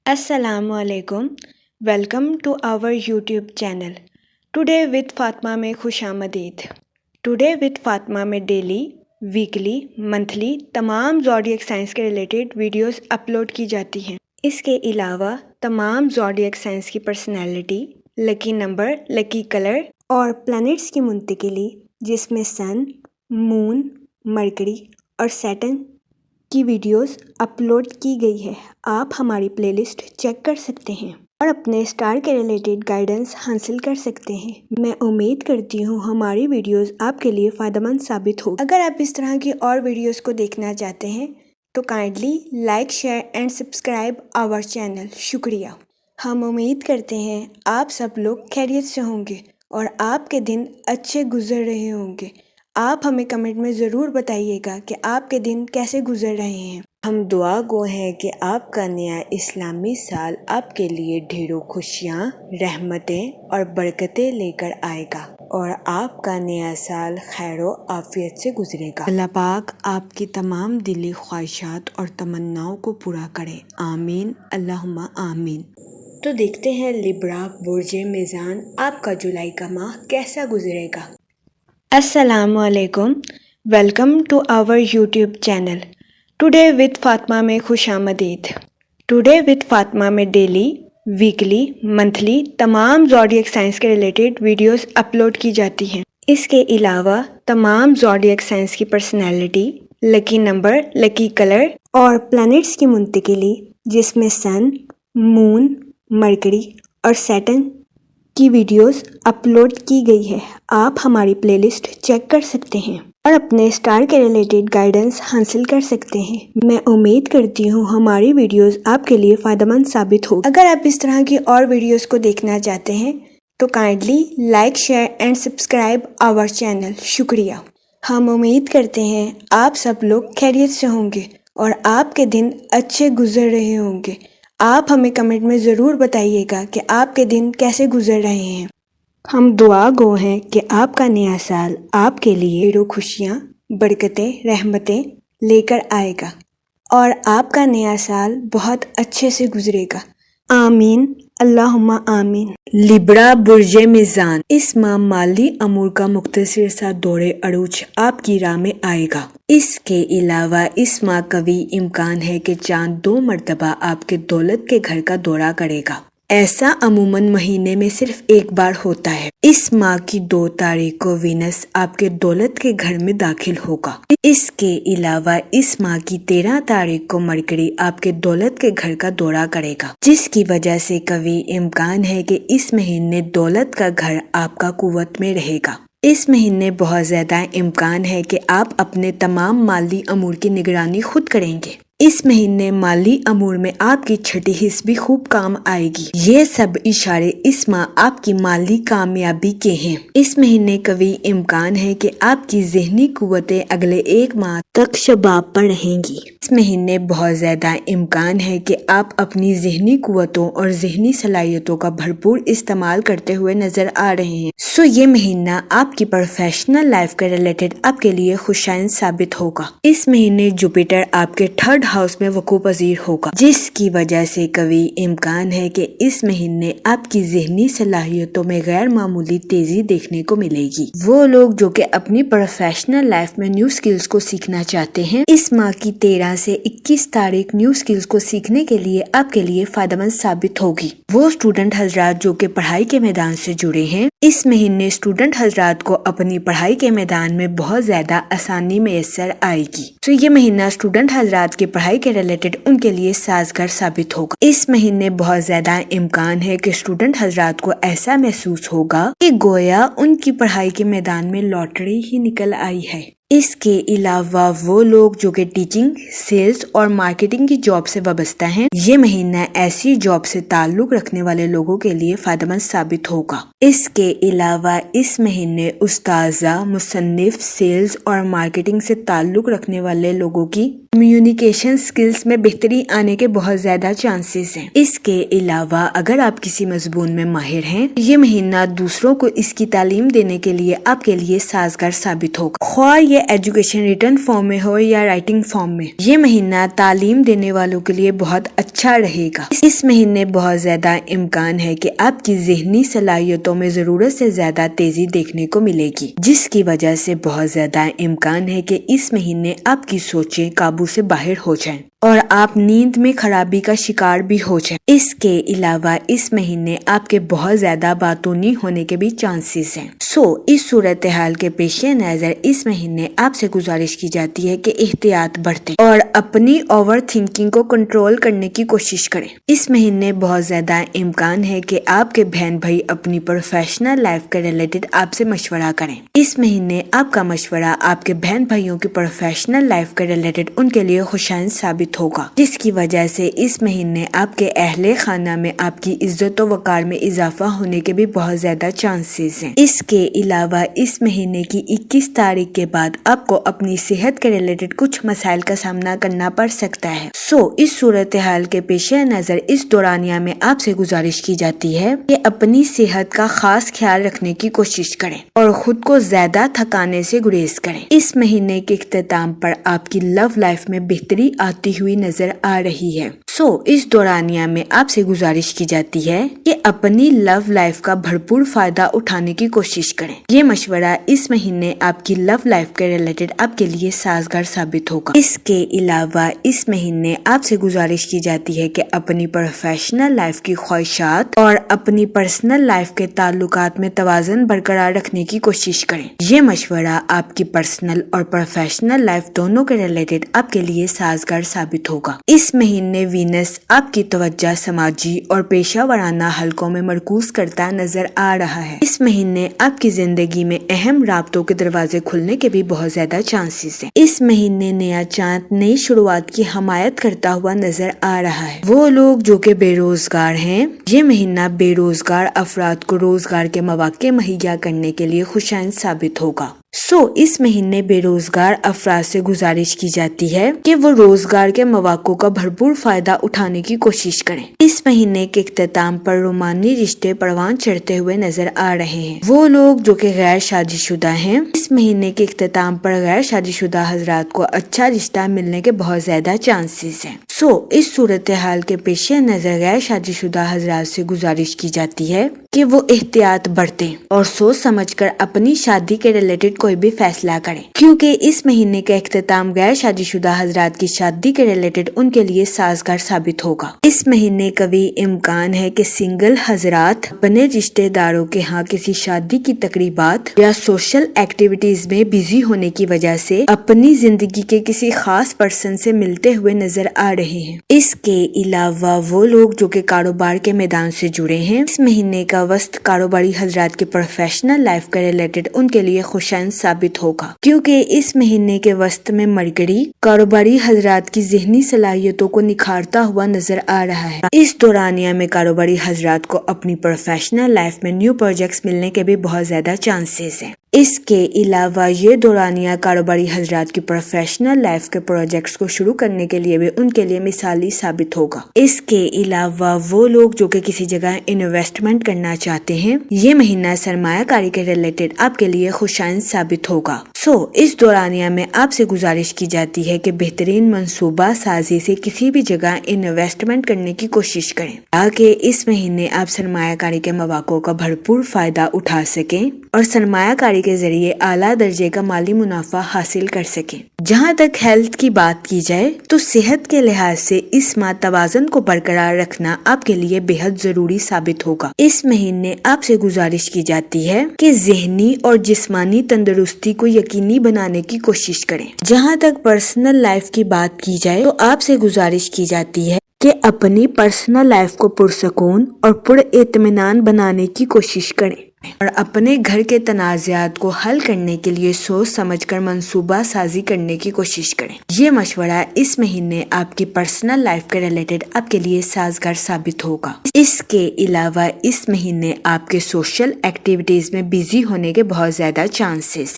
Assalamu alaikum. Welcome to our YouTube channel. Today with Fatima में खुश आमदीद। टुडे विद फातिमा में डेली, वीकली, मंथली तमाम ज़ोडिएक साइंस के रिलेटेड वीडियोस अपलोड की जाती हैं। इसके अलावा तमाम ज़ोडिएक साइंस की personality, lucky number, lucky colour और प्लैनेट्स की मुंतकिली जिसमें सन, मून, मरकरी और सैटर्न की वीडियोस अपलोड की गई है। आप हमारी प्लेलिस्ट चेक कर सकते हैं और अपने स्टार के रिलेटेड गाइडेंस हासिल कर सकते हैं। मैं उम्मीद करती हूँ हमारी वीडियोस आपके लिए फ़ायदेमंद साबित हो। अगर आप इस तरह की और वीडियोस को देखना चाहते हैं तो kindly like, share and subscribe our channel. शुक्रिया। हम उम्मीद करते हैं आप सब लोग खैरियत से होंगे और आपके दिन अच्छे गुजर रहे होंगे। आप हमें कमेंट में ज़रूर बताइएगा कि आपके दिन कैसे गुजर रहे हैं। हम दुआ गो हैं कि आपका नया इस्लामी साल आपके लिए ढेरों खुशियाँ, रहमतें और बरकतें लेकर आएगा और आपका नया साल खैरो आफियत से गुजरेगा। अल्लाह पाक आपकी तमाम दिली ख्वाहिशात और तमन्नाओं को पूरा करे। आमीन, अल्लाहुम्मा आमीन। तो देखते हैं लिब्रा बुर्जे मीज़ान आपका जुलाई का माह कैसा गुजरेगा। अस्सलामु अलैकुम। Welcome to our YouTube channel. Today with Fatima में खुश आमदीद। टुडे विद फातिमा में डेली, वीकली, मंथली तमाम ज़ोडिएक साइंस के रिलेटेड वीडियोस अपलोड की जाती हैं। इसके अलावा तमाम ज़ोडिएक साइंस की personality, lucky number, lucky colour और प्लैनेट्स की मुंतकिली जिसमें सन, मून, मरकरी और सैटर्न की वीडियोस अपलोड की गई है। आप हमारी प्लेलिस्ट चेक कर सकते हैं और अपने स्टार के रिलेटेड गाइडेंस हासिल कर सकते हैं। मैं उम्मीद करती हूँ हमारी वीडियोस आपके लिए फ़ायदेमंद साबित हो। अगर आप इस तरह की और वीडियोस को देखना चाहते हैं तो kindly like, share and subscribe our channel. शुक्रिया। हम उम्मीद करते हैं आप सब लोग खैरियत से होंगे और आपके दिन अच्छे गुजर रहे होंगे। आप हमें कमेंट में ज़रूर बताइएगा कि आपके दिन कैसे गुजर रहे हैं। हम दुआ गो हैं कि आपका नया साल आपके लिए ढेरों खुशियाँ, बरकतें, रहमतें लेकर आएगा और आपका नया साल बहुत अच्छे से गुजरेगा। आमीन, अल्लाहुम्मा आमीन। लिब्रा बुर्जे मीज़ान इस माह माली अमूर का मुख्तसर सा दौरे अरूज आपकी राह में आएगा। इसके अलावा इस माह कभी इम्कान है कि चांद 2 मरतबा आपके दौलत के घर का दौरा करेगा। ऐसा अमूमन महीने में सिर्फ एक बार होता है। इस माह की 2 तारीख को वीनस आपके दौलत के घर में दाखिल होगा। इसके अलावा इस माह की 13 तारीख को मरकरी आपके दौलत के घर का दौरा करेगा, जिसकी वजह से कभी इम्कान है कि इस महीने दौलत का घर आपका कुव्वत में रहेगा। इस महीने बहुत ज्यादा इम्कान है कि आप अपने तमाम माली अमूर की निगरानी खुद करेंगे। इस महीने माली अमूर में आपकी छठी हिस्स भी खूब काम आएगी। ये सब इशारे इस माह आपकी माली कामयाबी के हैं। इस महीने कभी इम्कान है कि आपकी ज़हनी कुव्वतें अगले 1 माह तक शबाब पर रहेंगी। इस महीने बहुत ज्यादा इम्कान है कि आप अपनी ज़हनी कुव्वतों और ज़हनी सलाहियतों का भरपूर इस्तेमाल करते हुए नजर आ रहे हैं। सो ये महीना आपकी प्रोफेशनल लाइफ के रिलेटेड आपके लिए खुशाइन साबित होगा। इस महीने जुपिटर आपके 3rd हाउस में वकू पजीर होगा, जिसकी वजह से कभी इम्कान है कि इस महीने आपकी ज़हनी सलाहियतों में गैर मामूली तेजी देखने को मिलेगी। वो लोग जो कि अपनी प्रोफेशनल लाइफ में न्यू स्किल्स को सीखना चाहते हैं, इस माह की 13 से 21 तारीख न्यू स्किल्स को सीखने के लिए आपके लिए फायदेमंद साबित होगी। वो स्टूडेंट हजरात जो कि पढ़ाई के मैदान से जुड़े हैं, इस महीने स्टूडेंट हजरात को अपनी पढ़ाई के मैदान में बहुत ज्यादा आसानी मैसर आएगी। तो ये महीना स्टूडेंट हजरात की पढ़ाई के रिलेटेड उनके लिए साजगार साबित होगा। इस महीने बहुत ज्यादा इम्कान है कि स्टूडेंट हजरात को ऐसा महसूस होगा कि गोया उनकी पढ़ाई के मैदान में लॉटरी ही निकल आई है। इसके अलावा वो लोग जो कि टीचिंग, सेल्स और मार्केटिंग की जॉब से वाबस्ता हैं, ये महीना ऐसी जॉब से ताल्लुक रखने वाले लोगों के लिए फायदेमंद साबित होगा। इसके अलावा इस महीने उस्ताजा, मुसन्निफ, सेल्स और मार्केटिंग से ताल्लुक रखने वाले लोगों की कम्युनिकेशन स्किल्स में बेहतरी आने के बहुत ज्यादा चांसेस हैं। इसके अलावा अगर आप किसी मजमून में माहिर हैं, ये महीना दूसरों को इसकी तालीम देने के लिए आपके लिए साजगार साबित होगा। ख्वाह ये ایجوکیشن ریٹن فارم میں ہو یا رائٹنگ فارم میں، یہ مہینہ تعلیم دینے والوں کے لیے بہت اچھا رہے گا۔ اس مہینے بہت زیادہ امکان ہے کہ آپ کی ذہنی صلاحیتوں میں ضرورت سے زیادہ تیزی دیکھنے کو ملے گی، جس کی وجہ سے بہت زیادہ امکان ہے کہ اس مہینے آپ کی سوچیں قابو سے باہر ہو جائیں اور آپ نیند میں خرابی کا شکار بھی ہو جائیں۔ اس کے علاوہ اس مہینے آپ کے بہت زیادہ باتونی ہونے کے بھی چانسز ہیں۔ اس صورتحال کے پیش نظر اس مہینے آپ سے گزارش کی جاتی ہے کہ احتیاط برتیں اور اپنی اوور تھنکنگ کو کنٹرول کرنے کی کوشش کریں۔ اس مہینے بہت زیادہ امکان ہے کہ آپ کے بہن بھائی اپنی پروفیشنل لائف کے ریلیٹڈ آپ سے مشورہ کریں۔ اس مہینے آپ کا مشورہ آپ کے بہن بھائیوں کی پروفیشنل لائف کے ریلیٹڈ ان کے لیے خوشائند ثابت ہوگا، جس کی وجہ سے اس مہینے آپ کے اہل خانہ میں آپ کی عزت و وقار میں اضافہ ہونے کے بھی بہت زیادہ چانسز ہیں۔ اس کے علاوہ اس مہینے کی 21 تاریخ کے بعد آپ کو اپنی صحت کے ریلیٹڈ کچھ مسائل کا سامنا کرنا پڑ سکتا ہے۔ اس صورتحال کے پیش نظر اس دورانیہ میں آپ سے گزارش کی جاتی ہے کہ اپنی صحت کا خاص خیال رکھنے کی کوشش کریں اور خود کو زیادہ تھکانے سے گریز کریں۔ اس مہینے کے اختتام پر آپ کی لو لائف میں بہتری آتی ہوئی نظر آ رہی ہے۔ اس دورانیہ میں آپ سے گزارش کی جاتی ہے کہ اپنی لو لائف کا بھرپور فائدہ اٹھانے کی کوشش کریں۔ یہ مشورہ اس مہینے آپ کی لو لائف کے ریلیٹڈ آپ کے لیے سازگار ثابت ہوگا۔ اس کے علاوہ اس مہینے آپ سے گزارش کی جاتی ہے کہ اپنی پروفیشنل لائف کی خواہشات اور اپنی پرسنل لائف کے تعلقات میں توازن برقرار رکھنے کی کوشش کریں۔ یہ مشورہ آپ کی پرسنل اور پروفیشنل لائف دونوں کے ریلیٹڈ آپ کے لیے سازگار ثابت ہوگا۔ اس مہینے وینس آپ کی توجہ سماجی اور پیشہ ورانہ حلقوں میں مرکوز کرتا نظر آ رہا ہے۔ اس مہینے آپ کی زندگی میں اہم رابطوں کے دروازے کھلنے کے بھی بہت زیادہ چانسز ہیں۔ اس مہینے نیا چاند نئی شروعات کی حمایت کرتا ہوا نظر آ رہا ہے۔ وہ لوگ جو کہ بے روزگار ہیں، یہ مہینہ بے روزگار افراد کو روزگار کے مواقع مہیا کرنے کے لیے خوشائند ثابت ہوگا۔ اس مہینے بے روزگار افراد سے گزارش کی جاتی ہے کہ وہ روزگار کے مواقع کا بھرپور فائدہ اٹھانے کی کوشش کریں۔ اس مہینے کے اختتام پر رومانی رشتے پروان چڑھتے ہوئے نظر آ رہے ہیں۔ وہ لوگ جو کہ غیر شادی شدہ ہیں، اس مہینے کے اختتام پر غیر شادی شدہ حضرات کو اچھا رشتہ ملنے کے بہت زیادہ چانسز ہیں۔ اس صورتحال کے پیش نظر غیر شادی شدہ حضرات سے گزارش کی جاتی ہے کہ وہ احتیاط برتیں اور سوچ سمجھ کر اپنی شادی کے ریلیٹڈ کوئی بھی فیصلہ کریں، کیونکہ اس مہینے کا اختتام غیر شادی شدہ حضرات کی شادی کے ریلیٹڈ ان کے لیے سازگار ثابت ہوگا۔ اس مہینے کبھی امکان ہے کہ سنگل حضرات اپنے رشتہ داروں کے ہاں کسی شادی کی تقریبات یا سوشل ایکٹیویٹیز میں بزی ہونے کی وجہ سے اپنی زندگی کے کسی خاص پرسن سے ملتے ہوئے نظر آ رہے ہیں۔ اس کے علاوہ وہ لوگ جو کہ کاروبار کے میدان سے جڑے ہیں، اس مہینے کا وسط کاروباری حضرات کی پروفیشنل لائف کے ریلیٹڈ ان کے لیے خوشائند ثابت ہوگا، کیونکہ اس مہینے کے وسط میں مرکری کاروباری حضرات کی ذہنی صلاحیتوں کو نکھارتا ہوا نظر آ رہا ہے۔ اس دورانیہ میں کاروباری حضرات کو اپنی پروفیشنل لائف میں نیو پروجیکٹس ملنے کے بھی بہت زیادہ چانسز ہیں۔ اس کے علاوہ یہ دورانیہ کاروباری حضرات کی پروفیشنل لائف کے پروجیکٹس کو شروع کرنے کے لیے بھی ان کے لیے مثالی ثابت ہوگا۔ اس کے علاوہ وہ لوگ جو کہ کسی جگہ انویسٹمنٹ کرنا چاہتے ہیں، یہ مہینہ سرمایہ کاری کے ریلیٹڈ آپ کے لیے خوشائند ثابت ہوگا۔ اس دورانیہ میں آپ سے گزارش کی جاتی ہے کہ بہترین منصوبہ سازی سے کسی بھی جگہ انویسٹمنٹ کرنے کی کوشش کریں، تاکہ اس مہینے آپ سرمایہ کاری کے مواقع کا بھرپور فائدہ اٹھا سکیں اور سرمایہ کاری کے ذریعے اعلیٰ درجے کا مالی منافع حاصل کر سکیں۔ جہاں تک ہیلتھ کی بات کی جائے تو صحت کے لحاظ سے اس ماہ توازن کو برقرار رکھنا آپ کے لیے بے حد ضروری ثابت ہوگا۔ اس مہینے آپ سے گزارش کی جاتی ہے کہ ذہنی اور جسمانی تندرستی کو یقینی بنانے کی کوشش کریں۔ جہاں تک پرسنل لائف کی بات کی جائے تو آپ سے گزارش کی جاتی ہے کہ اپنی پرسنل لائف کو پرسکون اور پر اطمینان بنانے کی کوشش کریں اور اپنے گھر کے تنازعات کو حل کرنے کے لیے سوچ سمجھ کر منصوبہ سازی کرنے کی کوشش کریں۔ یہ مشورہ اس مہینے آپ کی پرسنل لائف کے ریلیٹڈ آپ کے لیے سازگار ثابت ہوگا۔ اس کے علاوہ اس مہینے آپ کے سوشل ایکٹیویٹیز میں بزی ہونے کے بہت زیادہ چانسز۔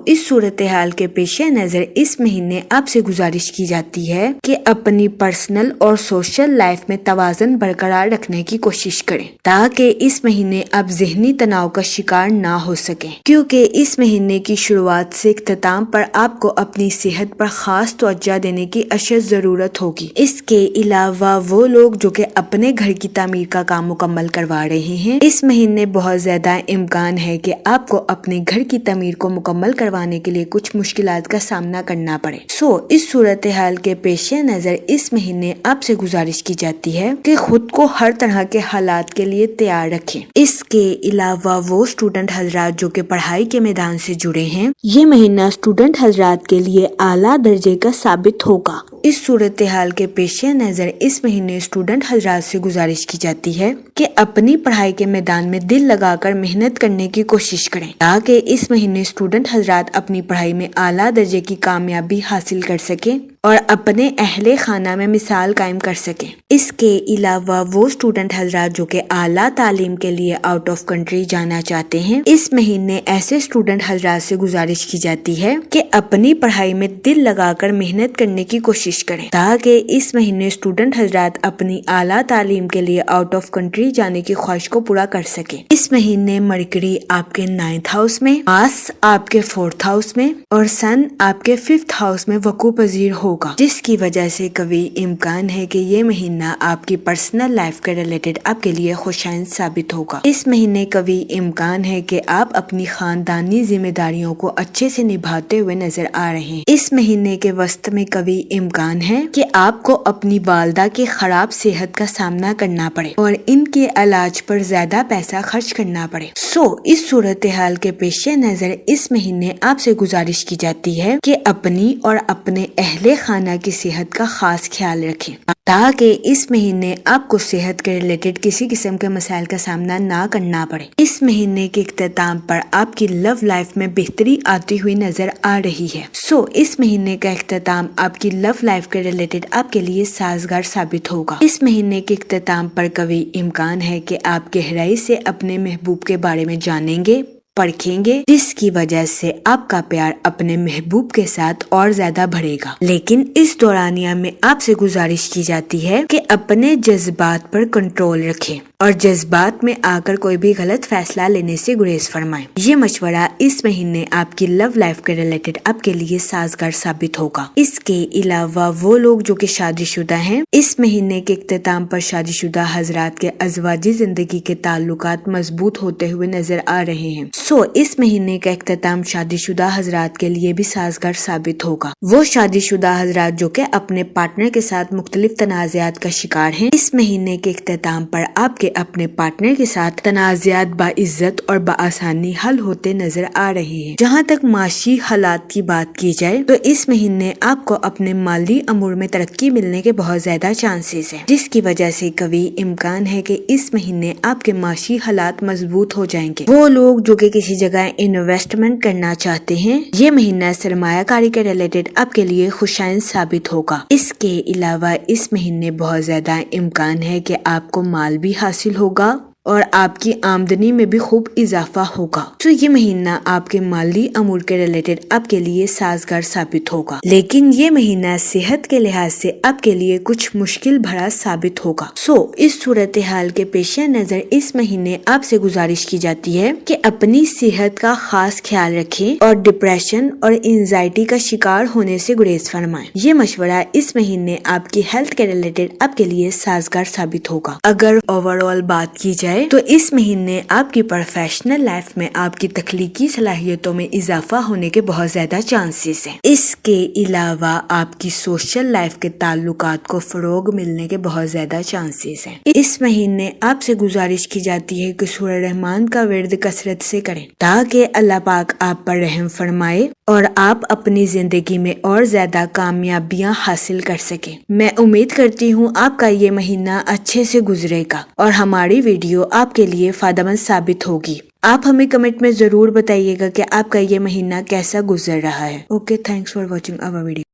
اس صورتحال کے پیش نظر اس مہینے آپ سے گزارش کی جاتی ہے کہ اپنی پرسنل اور سوشل لائف میں توازن برقرار رکھنے کی کوشش کریں، تاکہ اس مہینے آپ ذہنی تناؤ तनाव का शिकार ना हो सके, क्योंकि इस महीने की शुरुआत से इख्तिताम पर आपको अपनी सेहत पर खास तवज्जो देने की अशद जरूरत होगी। इसके अलावा वो लोग जो कि अपने घर की तामीर का काम मुकम्मल करवा रहे हैं, इस महीने बहुत ज्यादा इम्कान है कि आपको अपने घर की तामीर को मुकम्मल करवाने के लिए कुछ मुश्किलात का सामना करना पड़े। इस सूरत हाल के पेश नजर इस महीने आपसे गुजारिश की जाती है कि खुद को हर तरह के हालात के लिए तैयार रखें। इसके अलावा वो स्टूडेंट हजरात जो कि पढ़ाई के मैदान से जुड़े हैं, ये महीना स्टूडेंट हजरात के लिए आला दर्जे का साबित होगा। इस सूरत हाल के पेश नजर इस महीने स्टूडेंट हजरात से गुजारिश की जाती है कि अपनी पढ़ाई के मैदान में दिल लगाकर मेहनत करने की कोशिश करें, ताकि इस महीने स्टूडेंट हजरात अपनी पढ़ाई में आला दर्जे की कामयाबी हासिल कर सके और अपने अहले खाना में मिसाल कायम कर सके। इसके अलावा वो स्टूडेंट हजरात जो कि आला तालीम के लिए आउट ऑफ कंट्री जाना चाहते हैं, इस महीने ऐसे स्टूडेंट हजरात से गुजारिश की जाती है कि अपनी पढ़ाई में दिल लगाकर मेहनत करने की कोशिश करें, ताकि इस महीने स्टूडेंट हजरात अपनी आला तालीम के लिए आउट ऑफ कंट्री जाने की ख्वाहिश को पूरा कर सके। इस महीने मरकरी आपके 9th हाउस में, मार्स आपके 4th हाउस में और सन आपके 5th हाउस में वकू पजीर होगा, जिसकी वजह से कभी इम्कान है कि ये महीना आपकी पर्सनल लाइफ के रिलेटेड आपके लिए खुशाइन साबित होगा। इस महीने कभी इम्कान है कि आप अपनी खानदानी जिम्मेदारियों को अच्छे से निभाते हुए नजर आ रहे हैं। इस महीने के वस्त में कभी इम्कान है कि आपको अपनी वालदा की खराब सेहत का सामना करना पड़े और इनके इलाज पर ज्यादा पैसा खर्च करना पड़े। इस सूरत हाल के पेश नजर इस महीने आपसे गुजारिश की जाती है कि अपनी और अपने अहले खाना की सेहत का खास ख्याल रखें, ताकि इस महीने आपको सेहत के रिलेटेड किसी किस्म के मसाइल का सामना ना करना पड़े। इस महीने के इख्तिताम पर आपकी लव लाइफ में बेहतरी आती हुई नजर आ रही है। इस महीने का इख्तिताम आपकी लव लाइफ के रिलेटेड आपके लिए साजगार साबित होगा। इस महीने के इख्तिताम पर कभी इम्कान है कि आप गहराई से अपने महबूब के बारे में जानेंगे, परखेंगे, जिसकी वजह से आपका प्यार अपने महबूब के साथ और ज्यादा बढ़ेगा। लेकिन इस दौरानिया में आपसे गुजारिश की जाती है कि अपने जज्बात पर कंट्रोल रखें और जज्बात में आकर कोई भी गलत फैसला लेने से गुरेज फरमाएं। ये मशवरा इस महीने आपकी लव लाइफ के रिलेटेड आपके लिए साजगार साबित होगा। इसके अलावा वो लोग जो कि शादीशुदा हैं, इस महीने के इख्तिताम पर शादीशुदा हजरात के अज़वाजी जिंदगी के ताल्लुकात मजबूत होते हुए नजर आ रहे हैं। इस महीने का इख्तिताम शादीशुदा हजरात के लिए भी साजगार साबित होगा। वो शादीशुदा हजरात जो कि अपने पार्टनर के साथ मुख्तलिफ तनाज़ात का शिकार हैं, इस महीने के इख्तिताम पर आपके अपने पार्टनर के साथ तनाज़ात बाइज्जत और बआसानी हल होते नजर आ रहे हैं। जहाँ तक माशी हालात की बात की जाए तो इस महीने आपको अपने माली अमूर में तरक्की मिलने के बहुत ज्यादा चांसेस हैं, जिसकी वजह से कभी इम्कान है कि इस महीने आपके माशी हालात मजबूत हो जाएंगे। वो लोग जो कि किसी जगह इन्वेस्टमेंट करना चाहते हैं, ये महीना सरमायाकारी के रिलेटेड आपके लिए खुशाइन साबित होगा। इसके अलावा इस महीने बहुत ज्यादा इम्कान है कि आपको माल भी हासिल होगा और आपकी आमदनी में भी खूब इजाफा होगा। ये महीना आपके माली अमूर के रिलेटेड आपके लिए साजगार साबित होगा, लेकिन ये महीना सेहत के लिहाज से आपके लिए कुछ मुश्किल भरा साबित होगा। इस सूरत हाल के पेश नजर इस महीने आपसे गुजारिश की जाती है कि अपनी सेहत का खास ख्याल रखें और डिप्रेशन और एंजाइटी का शिकार होने से गुरेज फरमाएं। ये मशवरा इस महीने आपकी हेल्थ के रिलेटेड आपके लिए साजगार साबित होगा। अगर ओवरऑल बात की जाए तो इस महीने आपकी प्रोफेशनल लाइफ में आपकी तख्लीकी सलाहियतों में इजाफा होने के बहुत ज्यादा चांसेस हैं। इसके अलावा आपकी सोशल लाइफ के ताल्लुकात को फरोग मिलने के बहुत ज्यादा चांसेस हैं। इस महीने आपसे गुजारिश की जाती है कि सूरह रहमान का विर्द कसरत से करें, ताकि अल्लाह पाक आप पर रहम फरमाए और आप अपनी जिंदगी में और ज्यादा कामयाबियां हासिल कर सके। मैं उम्मीद करती हूँ आपका ये महीना अच्छे से गुजरेगा और हमारी वीडियो आपके लिए फायदेमंद साबित होगी। आप हमें कमेंट में जरूर बताइएगा कि आपका ये महीना कैसा गुजर रहा है। Okay, thanks for watching our video.